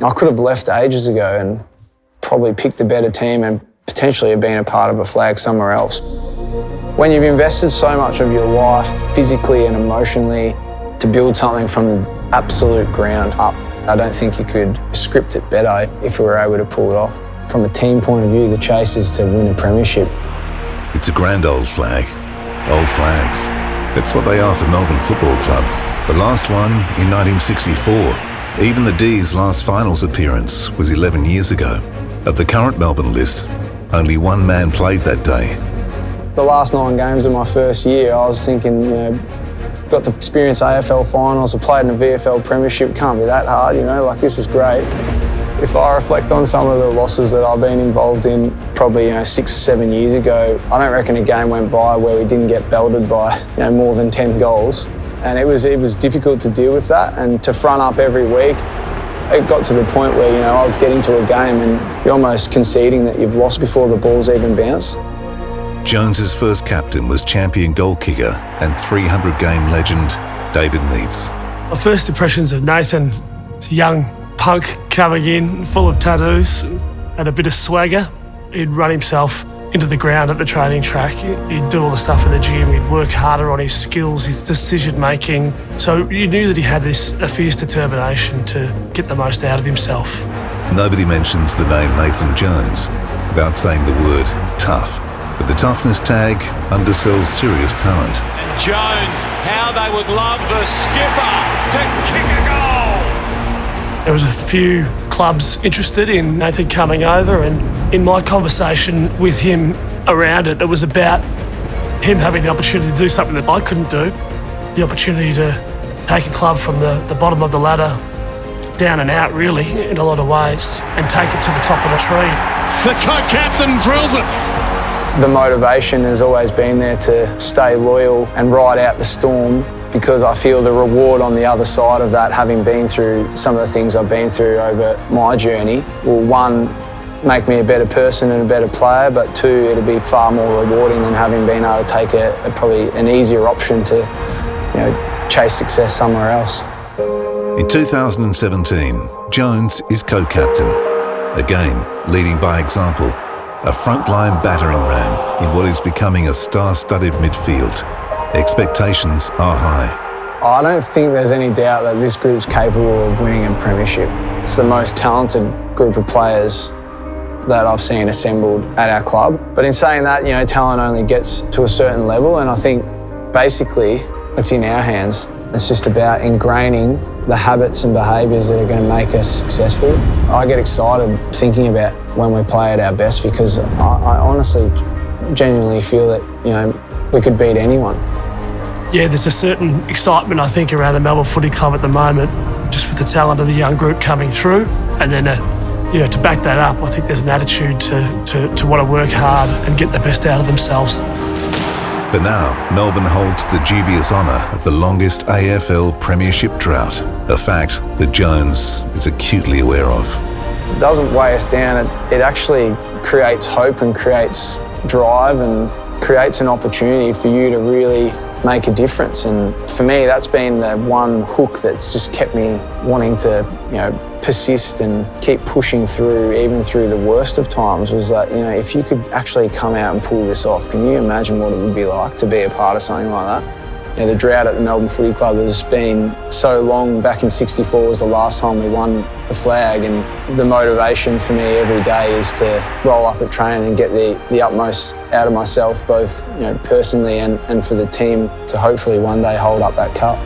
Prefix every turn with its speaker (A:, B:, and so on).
A: I could have left ages ago and probably picked a better team and potentially have been a part of a flag somewhere else. When you've invested so much of your life, physically and emotionally, to build something from the absolute ground up, I don't think you could script it better if we were able to pull it off. From a team point of view, the chase is to win a premiership.
B: It's a grand old flag. Old flags. That's what they are for Melbourne Football Club. The last one in 1964. Even the D's last finals appearance was 11 years ago. Of the current Melbourne list, only one man played that day.
A: The last 9 games of my first year, I was thinking, got to experience AFL finals, I played in a VFL premiership, can't be that hard, this is great. If I reflect on some of the losses that I've been involved in, probably 6 or 7 years ago, I don't reckon a game went by where we didn't get belted by more than 10 goals. And it was difficult to deal with that and to front up every week. It got to the point where I would get into a game and you're almost conceding that you've lost before the ball's even bounced.
B: Jones's first captain was champion goal kicker and 300-game legend David Neitz.
C: My first impressions of Nathan was a young punk coming in, full of tattoos and a bit of swagger. He'd run himself into the ground at the training track. He'd do all the stuff in the gym. He'd work harder on his skills, his decision-making. So you knew that he had a fierce determination to get the most out of himself.
B: Nobody mentions the name Nathan Jones without saying the word tough. But the toughness tag undersells serious talent.
D: And Jones, how they would love the skipper to kick a goal!
C: There was a few clubs interested in Nathan coming over, and in my conversation with him around it, it was about him having the opportunity to do something that I couldn't do. The opportunity to take a club from the bottom of the ladder down and out, really, in a lot of ways, and take it to the top of the tree.
E: The co-captain drills it.
A: The motivation has always been there to stay loyal and ride out the storm, because I feel the reward on the other side of that, having been through some of the things I've been through over my journey, will, one, make me a better person and a better player, but two, it'll be far more rewarding than having been able to take probably an easier option to chase success somewhere else.
B: In 2017, Jones is co-captain, again leading by example, a frontline battering ram in what is becoming a star-studded midfield. Expectations are high.
A: I don't think there's any doubt that this group's capable of winning a premiership. It's the most talented group of players that I've seen assembled at our club. But in saying that, talent only gets to a certain level, and I think basically it's in our hands. It's just about ingraining the habits and behaviours that are going to make us successful. I get excited thinking about when we play at our best, because I honestly, genuinely feel that, we could beat anyone.
C: Yeah, there's a certain excitement, I think, around the Melbourne Footy Club at the moment, just with the talent of the young group coming through. And then, to back that up, I think there's an attitude to want to work hard and get the best out of themselves.
B: For now, Melbourne holds the dubious honour of the longest AFL premiership drought, a fact that Jones is acutely aware of.
A: It doesn't weigh us down, it actually creates hope and creates drive and creates an opportunity for you to really make a difference. And for me, that's been the one hook that's just kept me wanting to, persist and keep pushing through, even through the worst of times, was that, if you could actually come out and pull this off, can you imagine what it would be like to be a part of something like that? The drought at the Melbourne Footy Club has been so long. Back in '64 was the last time we won the flag, and the motivation for me every day is to roll up at training and get the utmost out of myself, both personally and for the team, to hopefully one day hold up that cup.